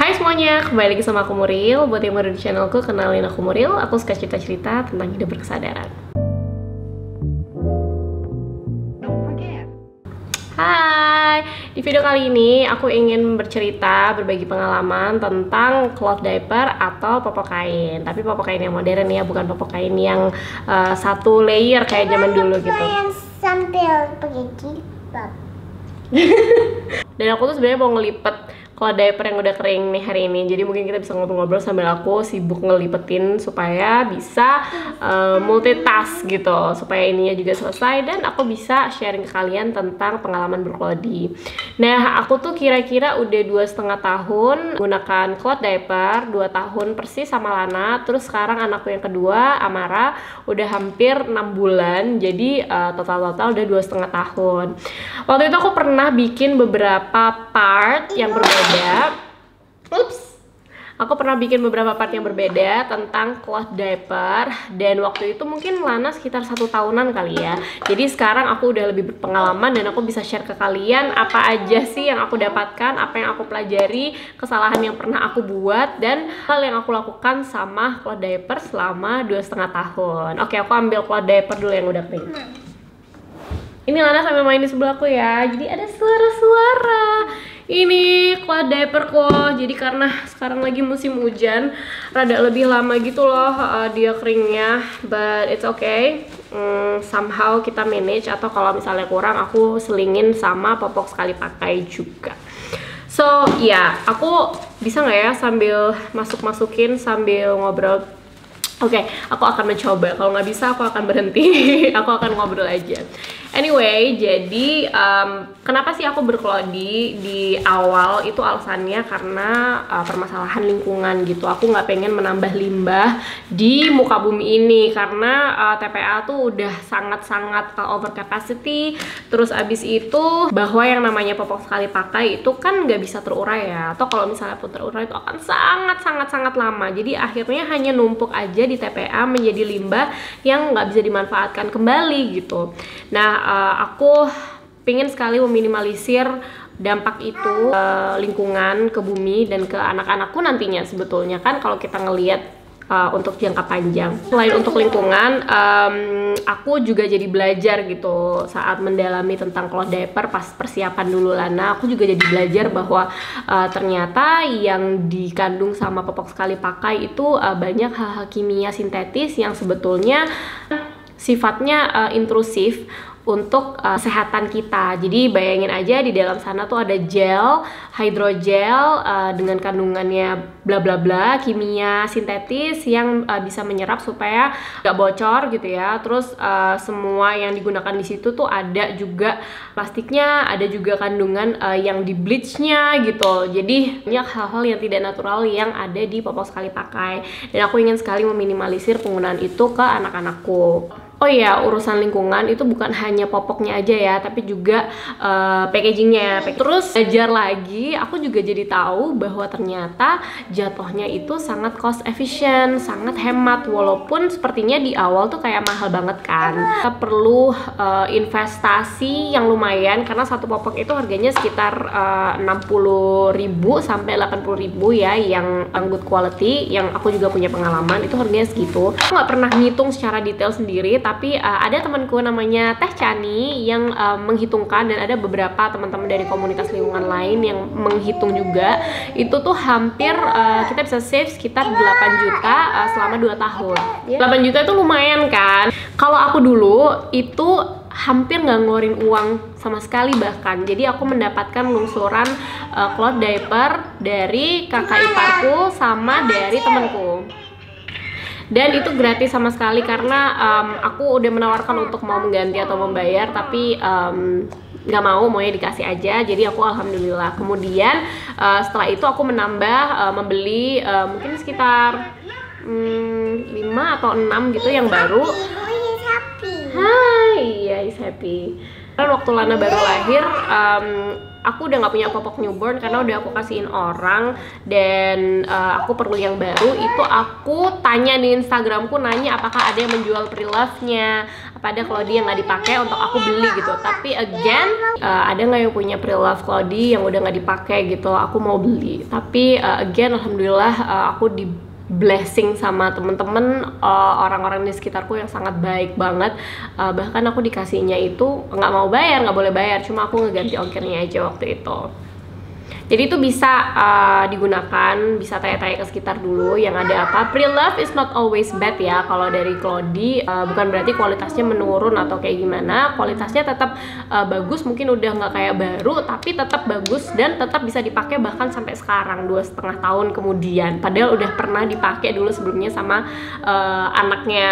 Hai semuanya, kembali lagi sama aku Muril. Buat yang baru di channelku, kenalin aku Muril. Aku suka cerita-cerita tentang hidup berkesadaran. Hai, di video kali ini aku ingin bercerita, berbagi pengalaman tentang cloth diaper atau popok kain. Tapi popok kain yang modern ya, bukan popok kain yang satu layer kayak zaman dulu gitu. Yang sambil pakai jilbab. Dan aku tuh sebenarnya mau ngelipet cloth diaper yang udah kering nih hari ini. Jadi mungkin kita bisa ngobrol-ngobrol sambil aku sibuk ngelipetin supaya bisa multitask gitu, supaya ininya juga selesai dan aku bisa sharing ke kalian tentang pengalaman berkelodi. Nah, aku tuh kira-kira udah 2,5 tahun menggunakan cloth diaper, 2 tahun persis sama Lana. Terus sekarang anakku yang kedua, Amara, udah hampir 6 bulan. Jadi total udah 2,5 tahun. Waktu itu aku pernah bikin beberapa part yang berbeda. Aku pernah bikin beberapa part yang berbeda tentang cloth diaper, dan waktu itu mungkin Lana sekitar 1 tahunan kali ya. Jadi sekarang aku udah lebih berpengalaman dan aku bisa share ke kalian apa aja sih yang aku dapatkan, apa yang aku pelajari, kesalahan yang pernah aku buat, dan hal yang aku lakukan sama cloth diaper selama 2,5 tahun. Oke, aku ambil cloth diaper dulu yang udah kering. Ini Lana sambil main di sebelahku ya, jadi ada suara-suara. Ini cloth diaper kok, jadi karena sekarang lagi musim hujan, rada lebih lama gitu loh dia keringnya, but it's okay. Somehow kita manage, atau kalau misalnya kurang aku selingin sama popok sekali pakai juga. So ya, aku bisa nggak ya sambil masukin sambil ngobrol? Oke, aku akan mencoba. Kalau nggak bisa, aku akan berhenti. Aku akan ngobrol aja. Anyway, jadi kenapa sih aku berkelodi di awal? Itu alasannya karena permasalahan lingkungan gitu. Aku nggak pengen menambah limbah di muka bumi ini karena TPA tuh udah sangat-sangat over capacity. Terus abis itu bahwa yang namanya popok sekali pakai itu kan nggak bisa terurai ya. Atau kalau misalnya pun terurai itu akan sangat lama. Jadi akhirnya hanya numpuk aja di TPA menjadi limbah yang nggak bisa dimanfaatkan kembali gitu. Nah, aku pengen sekali meminimalisir dampak itu ke lingkungan, ke bumi, dan ke anak-anakku nantinya. Sebetulnya kan kalau kita ngelihat untuk jangka panjang, selain untuk lingkungan, aku juga jadi belajar gitu saat mendalami tentang cloth diaper pas persiapan dulu Lana. Aku juga jadi belajar bahwa ternyata yang dikandung sama popok sekali pakai itu banyak hal-hal kimia sintetis yang sebetulnya sifatnya intrusif untuk kesehatan kita. Jadi bayangin aja di dalam sana tuh ada gel, hidrogel dengan kandungannya bla bla bla, kimia sintetis yang bisa menyerap supaya gak bocor gitu ya. Terus semua yang digunakan di situ tuh ada juga plastiknya, ada juga kandungan yang di bleachnya gitu. Jadi banyak hal-hal yang tidak natural yang ada di popok sekali pakai. Dan aku ingin sekali meminimalisir penggunaan itu ke anak-anakku. Oh iya, urusan lingkungan itu bukan hanya popoknya aja ya, tapi juga packagingnya. Terus belajar lagi, aku juga jadi tahu bahwa ternyata jatuhnya itu sangat cost efficient, sangat hemat. Walaupun sepertinya di awal tuh kayak mahal banget kan. Kita perlu investasi yang lumayan karena satu popok itu harganya sekitar 60.000 sampai 80.000 ya, yang good quality. Yang aku juga punya pengalaman itu harganya segitu. Aku nggak pernah ngitung secara detail sendiri, tapi ada temanku namanya Teh Chani yang menghitungkan, dan ada beberapa teman-teman dari komunitas lingkungan lain yang menghitung juga. Itu tuh hampir kita bisa save sekitar 8 juta selama 2 tahun. 8 juta itu lumayan kan? Kalau aku dulu itu hampir nggak ngeluarin uang sama sekali bahkan. Jadi aku mendapatkan lungsuran cloth diaper dari kakak iparku sama dari temanku. Dan itu gratis sama sekali karena aku udah menawarkan untuk mau mengganti atau membayar, tapi nggak maunya dikasih aja. Jadi aku alhamdulillah. Kemudian setelah itu aku menambah membeli mungkin sekitar 5 atau 6 gitu yang baru. Hai, ya is happy. Kan waktu Lana baru lahir, aku udah nggak punya popok newborn karena udah aku kasihin orang, dan aku perlu yang baru. Itu aku tanya di Instagramku, nanya apakah ada yang menjual pre-love-nya, apa ada Cloudy yang nggak dipakai untuk aku beli gitu. Tapi again, ada nggak yang punya pre-love Cloudy yang udah nggak dipakai gitu, aku mau beli. Tapi again, alhamdulillah aku di blessing sama temen-temen, orang-orang di sekitarku yang sangat baik banget. Bahkan aku dikasihnya itu nggak mau bayar, nggak boleh bayar, cuma aku ngeganti ongkirnya aja waktu itu. Jadi itu bisa digunakan, bisa tanya-tanya ke sekitar dulu yang ada apa. Pre-love is not always bad ya. Kalau dari Cloudy, bukan berarti kualitasnya menurun atau kayak gimana. Kualitasnya tetap bagus, mungkin udah nggak kayak baru, tapi tetap bagus dan tetap bisa dipakai bahkan sampai sekarang, 2,5 tahun kemudian. Padahal udah pernah dipakai dulu sebelumnya sama anaknya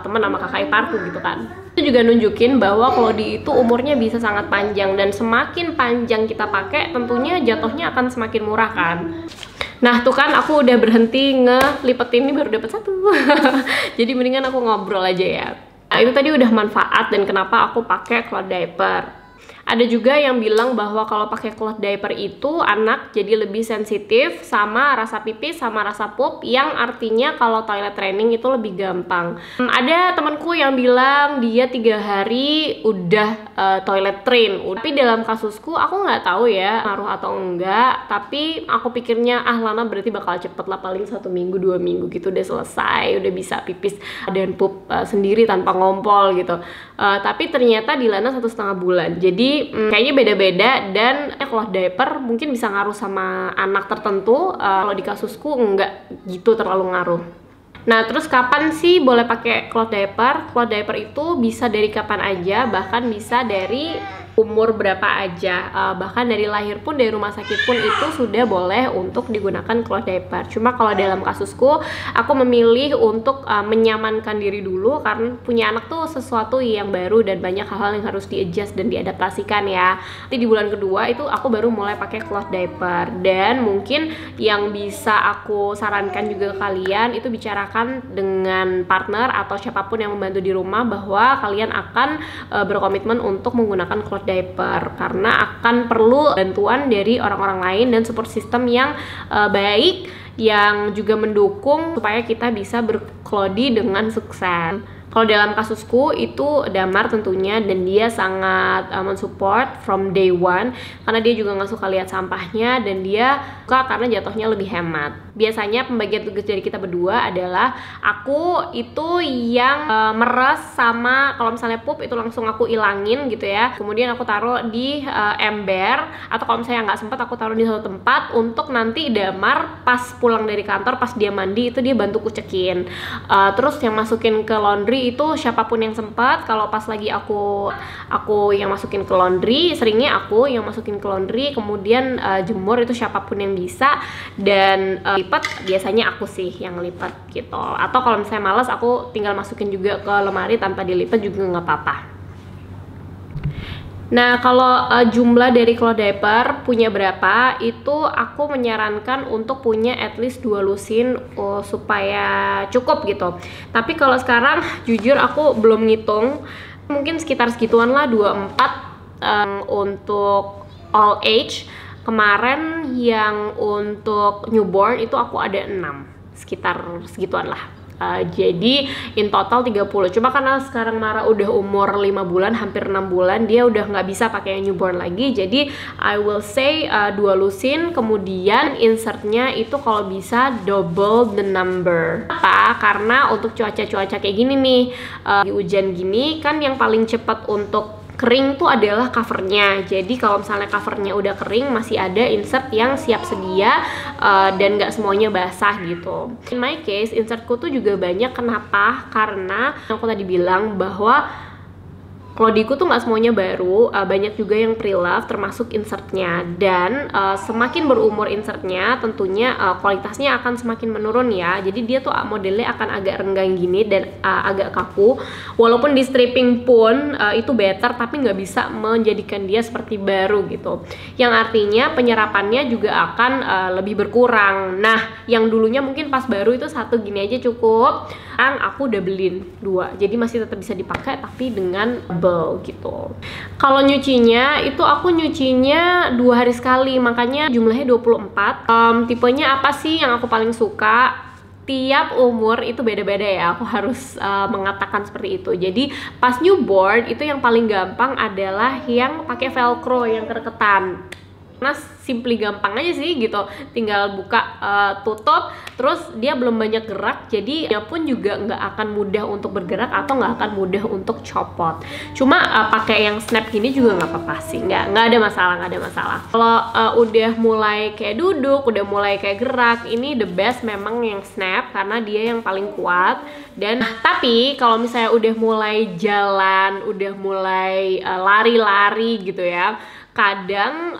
temen sama kakak iparku gitu kan. Itu juga nunjukin bahwa Cloudy itu umurnya bisa sangat panjang, dan semakin panjang kita pakai tentunya jatuhnya akan semakin murah kan. Nah tuh kan aku udah berhenti ngelipetin, ini baru dapat 1. Jadi mendingan aku ngobrol aja ya. Nah itu tadi udah manfaat dan kenapa aku pakai cloth diaper. Ada juga yang bilang bahwa kalau pakai cloth diaper itu anak jadi lebih sensitif sama rasa pipis sama rasa pup, yang artinya kalau toilet training itu lebih gampang. Ada temanku yang bilang dia 3 hari udah toilet train. Tapi dalam kasusku aku nggak tahu ya ngaruh atau enggak, tapi aku pikirnya Lana berarti bakal cepet lah, paling 1 minggu 2 minggu gitu udah selesai, udah bisa pipis dan pup sendiri tanpa ngompol gitu. Tapi ternyata di Lana 1,5 bulan. Jadi kayaknya beda-beda, dan cloth diaper mungkin bisa ngaruh sama anak tertentu. Kalau di kasusku enggak gitu terlalu ngaruh. Nah terus kapan sih boleh pakai cloth diaper? Cloth diaper itu bisa dari kapan aja, bahkan bisa dari umur berapa aja, bahkan dari lahir pun, dari rumah sakit pun itu sudah boleh untuk digunakan cloth diaper. Cuma kalau dalam kasusku aku memilih untuk menyamankan diri dulu, karena punya anak tuh sesuatu yang baru dan banyak hal-hal yang harus di-adjust dan diadaptasikan ya. Nanti di bulan kedua itu aku baru mulai pakai cloth diaper. Dan mungkin yang bisa aku sarankan juga ke kalian itu bicarakan dengan partner atau siapapun yang membantu di rumah bahwa kalian akan berkomitmen untuk menggunakan cloth diaper, karena akan perlu bantuan dari orang-orang lain dan support system yang baik, yang juga mendukung supaya kita bisa berkelodi dengan sukses. Kalau dalam kasusku itu Damar tentunya, dan dia sangat mensupport from day one, karena dia juga nggak suka lihat sampahnya, dan dia suka karena jatuhnya lebih hemat. Biasanya pembagian tugas dari kita berdua adalah aku itu yang meres, sama kalau misalnya pup itu langsung aku ilangin gitu ya, kemudian aku taruh di ember, atau kalau misalnya nggak sempat aku taruh di satu tempat untuk nanti Damar pas pulang dari kantor, pas dia mandi itu dia bantu kucekin. Terus yang masukin ke laundry itu siapapun yang sempat. Kalau pas lagi aku yang masukin ke laundry, seringnya aku yang masukin ke laundry, kemudian jemur itu siapapun yang bisa, dan lipat biasanya aku sih yang lipat gitu. Atau kalau misalnya males aku tinggal masukin juga ke lemari tanpa dilipat juga nggak apa-apa. Nah kalau jumlah dari cloth diaper punya berapa, itu aku menyarankan untuk punya at least 2 lusin supaya cukup gitu. Tapi kalau sekarang jujur aku belum ngitung, mungkin sekitar segituan lah, 24 untuk all age. Kemarin yang untuk newborn itu aku ada 6, sekitar segituan lah. Jadi in total 30. Cuma karena sekarang Mara udah umur 5 bulan, hampir 6 bulan, dia udah nggak bisa pakai yang newborn lagi. Jadi I will say 2 lusin, kemudian insertnya itu kalau bisa double the number. Apa? Karena untuk cuaca-cuaca kayak gini nih, di hujan gini kan yang paling cepat untuk kering tuh adalah covernya. Jadi kalau misalnya covernya udah kering, masih ada insert yang siap sedia dan nggak semuanya basah gitu. In my case, insertku tuh juga banyak. Kenapa? Karena aku tadi bilang bahwa Cloudyku tuh nggak semuanya baru, banyak juga yang pre-love termasuk insertnya, dan semakin berumur insertnya tentunya kualitasnya akan semakin menurun ya. Jadi dia tuh modelnya akan agak renggang gini dan agak kaku. Walaupun di stripping pun itu better, tapi nggak bisa menjadikan dia seperti baru gitu. Yang artinya penyerapannya juga akan lebih berkurang. Nah yang dulunya mungkin pas baru itu 1 gini aja cukup, sekarang aku udah beliin 2, jadi masih tetap bisa dipakai tapi dengan durable gitu. Kalau nyucinya itu aku nyucinya 2 hari sekali, makanya jumlahnya 24. Tipenya apa sih yang aku paling suka? Tiap umur itu beda-beda ya, aku harus mengatakan seperti itu. Jadi pas newborn itu yang paling gampang adalah yang pakai velcro yang kereketan. Nah, simply gampang aja sih gitu, tinggal buka tutup, terus dia belum banyak gerak, jadi dia pun juga nggak akan mudah untuk bergerak atau nggak akan mudah untuk copot. Cuma pakai yang snap gini juga nggak apa-apa sih, nggak ada masalah. Kalau udah mulai kayak duduk, udah mulai kayak gerak, ini the best memang yang snap karena dia yang paling kuat. Dan tapi kalau misalnya udah mulai jalan, udah mulai lari-lari gitu ya, kadang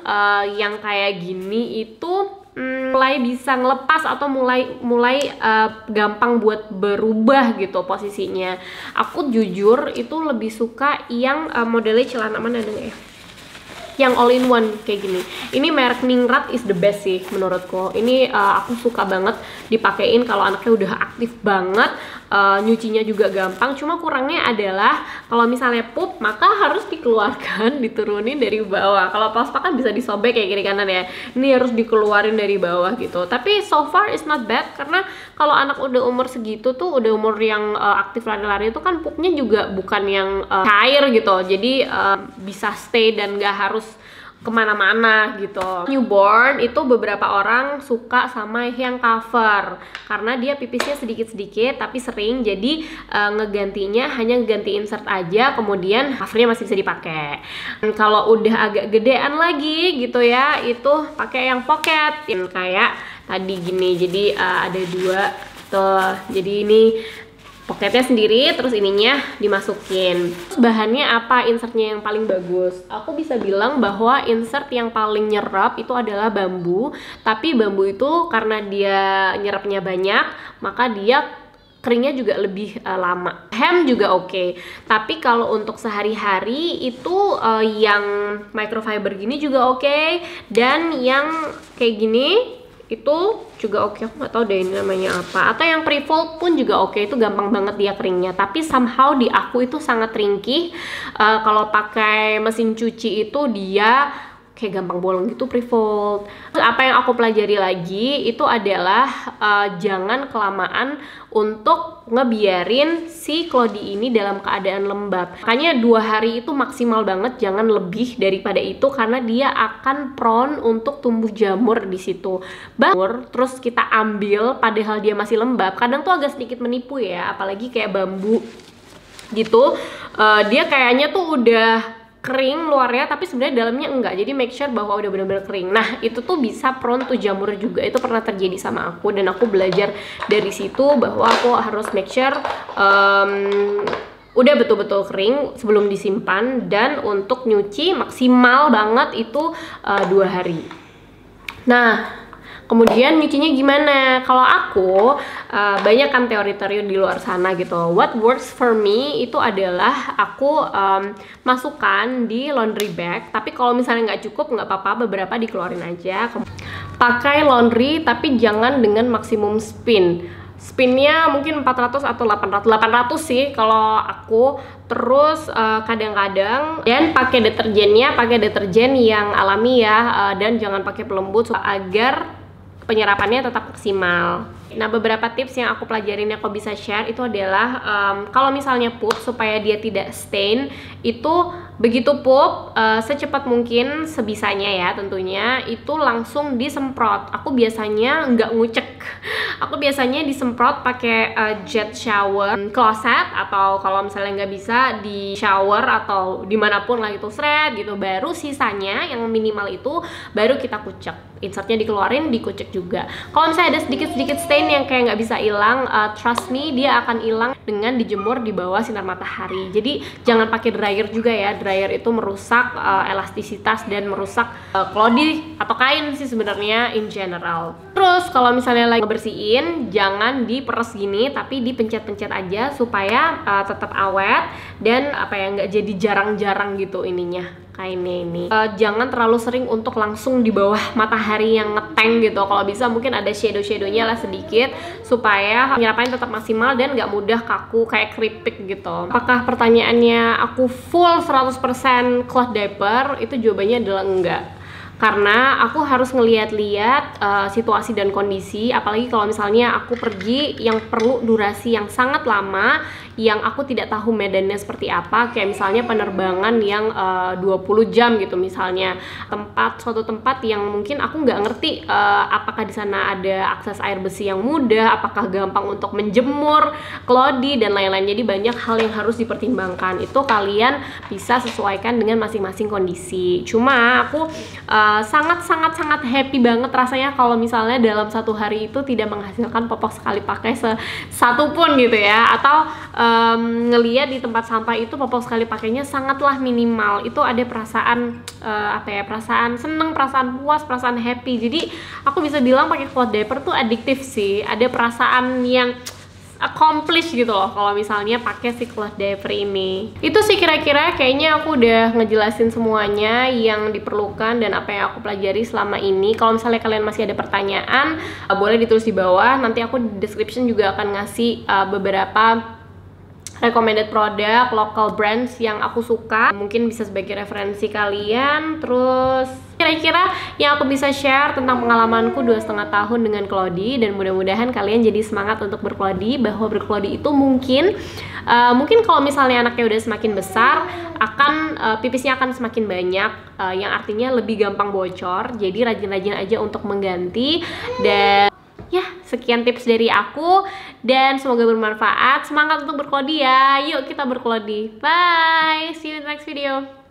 yang kayak gini itu mulai bisa ngelepas atau mulai gampang buat berubah gitu posisinya. Aku jujur itu lebih suka yang modelnya celana mana ada nggak ya? Yang all in one kayak gini. Ini merek Ningrat is the best sih menurutku. Ini aku suka banget dipakein kalau anaknya udah aktif banget. Nyucinya juga gampang, cuma kurangnya adalah kalau misalnya pup maka harus dikeluarkan, diturunin dari bawah. Kalau pas kan bisa disobek kayak kiri kanan ya, ini harus dikeluarin dari bawah gitu. Tapi so far it's not bad, karena kalau anak udah umur segitu tuh, udah umur yang aktif lari-lari itu kan pupnya juga bukan yang cair gitu, jadi bisa stay dan gak harus kemana-mana gitu. Newborn itu beberapa orang suka sama yang cover karena dia pipisnya sedikit-sedikit tapi sering, jadi ngegantinya hanya ganti insert aja, kemudian covernya masih bisa dipakai. Kalau udah agak gedean lagi gitu ya, itu pakai yang pocket yang kayak tadi gini. Jadi ada 2 tuh, jadi ini pocketnya sendiri, terus ininya dimasukin. Terus bahannya apa, insertnya yang paling bagus? Aku bisa bilang bahwa insert yang paling nyerap itu adalah bambu. Tapi bambu itu karena dia nyerapnya banyak, maka dia keringnya juga lebih lama. Hem juga oke. Tapi kalau untuk sehari-hari itu yang microfiber gini juga oke. Dan yang kayak gini itu juga oke. Aku nggak tahu deh ini namanya apa. Atau yang pre-fold pun juga oke, itu gampang banget dia keringnya. Tapi somehow di aku itu sangat ringkih. Kalau pakai mesin cuci itu dia kayak gampang bolong gitu pre-fold. Terus apa yang aku pelajari lagi itu adalah jangan kelamaan untuk ngebiarin si Cloudy ini dalam keadaan lembab. Makanya 2 hari itu maksimal banget, jangan lebih daripada itu karena dia akan prone untuk tumbuh jamur di situ. Jamur terus kita ambil padahal dia masih lembab, kadang tuh agak sedikit menipu ya, apalagi kayak bambu gitu. Dia kayaknya tuh udah kering luarnya tapi sebenarnya dalamnya enggak, jadi make sure bahwa udah benar-benar kering. Nah itu tuh bisa prone to jamur juga, itu pernah terjadi sama aku dan aku belajar dari situ bahwa aku harus make sure udah betul-betul kering sebelum disimpan. Dan untuk nyuci maksimal banget itu 2 hari. Nah kemudian nyucinya gimana? Kalau aku banyak kan teori-teori di luar sana gitu. What works for me itu adalah aku masukkan di laundry bag. Tapi kalau misalnya nggak cukup nggak apa-apa, beberapa dikeluarin aja. Pakai laundry tapi jangan dengan maksimum spin. Spinnya mungkin 400 atau 800 sih kalau aku. Terus kadang-kadang dan pakai deterjen yang alami ya, dan jangan pakai pelembut agar penyerapannya tetap maksimal. Nah beberapa tips yang aku pelajarin yang aku bisa share itu adalah kalau misalnya pup supaya dia tidak stain, itu begitu pup secepat mungkin sebisanya ya tentunya itu langsung disemprot. Aku biasanya nggak ngucek, aku biasanya disemprot pakai jet shower closet, atau kalau misalnya nggak bisa di shower atau dimanapun lah itu seret gitu. Baru sisanya yang minimal itu baru kita kucek, insertnya dikeluarin, dikucek juga. Kalau misalnya ada sedikit-sedikit stain yang kayak nggak bisa hilang, trust me dia akan hilang dengan dijemur di bawah sinar matahari. Jadi jangan pakai dryer juga ya, dryer itu merusak elastisitas dan merusak Cloudy atau kain sih sebenarnya in general. Terus kalau misalnya lagi ngebersihin, jangan diperes gini, tapi dipencet-pencet aja supaya tetap awet dan nggak jadi jarang-jarang gitu ininya, kainnya ini. Jangan terlalu sering untuk langsung di bawah matahari yang ngeteng gitu. Kalau bisa mungkin ada shadow-shadownya lah sedikit supaya penyerapannya tetap maksimal dan nggak mudah kaku kayak keripik gitu. Apakah pertanyaannya aku full 100% cloth diaper? Itu jawabannya adalah enggak. Karena aku harus ngeliat-liat situasi dan kondisi, apalagi kalau misalnya aku pergi yang perlu durasi yang sangat lama, yang aku tidak tahu medannya seperti apa, kayak misalnya penerbangan yang 20 jam gitu misalnya, suatu tempat yang mungkin aku nggak ngerti apakah di sana ada akses air bersih yang mudah, apakah gampang untuk menjemur klodi dan lain-lain. Jadi banyak hal yang harus dipertimbangkan. Itu kalian bisa sesuaikan dengan masing-masing kondisi. Cuma aku sangat happy banget rasanya kalau misalnya dalam satu hari itu tidak menghasilkan popok sekali pakai satu pun gitu ya, atau ngelihat di tempat sampah itu popok sekali pakainya sangatlah minimal. Itu ada perasaan perasaan seneng, perasaan puas, perasaan happy. Jadi aku bisa bilang pakai cloth diaper tuh adiktif sih, ada perasaan yang accomplish gitu loh kalau misalnya pakai si cloth diaper ini. Itu sih kira-kira kayaknya aku udah ngejelasin semuanya yang diperlukan dan apa yang aku pelajari selama ini. Kalau misalnya kalian masih ada pertanyaan, boleh ditulis di bawah. Nanti aku di description juga akan ngasih beberapa recommended produk local brands yang aku suka, mungkin bisa sebagai referensi kalian. Terus kira-kira yang aku bisa share tentang pengalamanku 2,5 tahun dengan Clody, dan mudah-mudahan kalian jadi semangat untuk berkelodi, bahwa berkelodi itu mungkin kalau misalnya anaknya udah semakin besar, pipisnya akan semakin banyak, yang artinya lebih gampang bocor. Jadi rajin-rajin aja untuk mengganti. Dan ya, sekian tips dari aku dan semoga bermanfaat. Semangat untuk berkelodi ya. Yuk kita berkelodi. Bye. See you in the next video.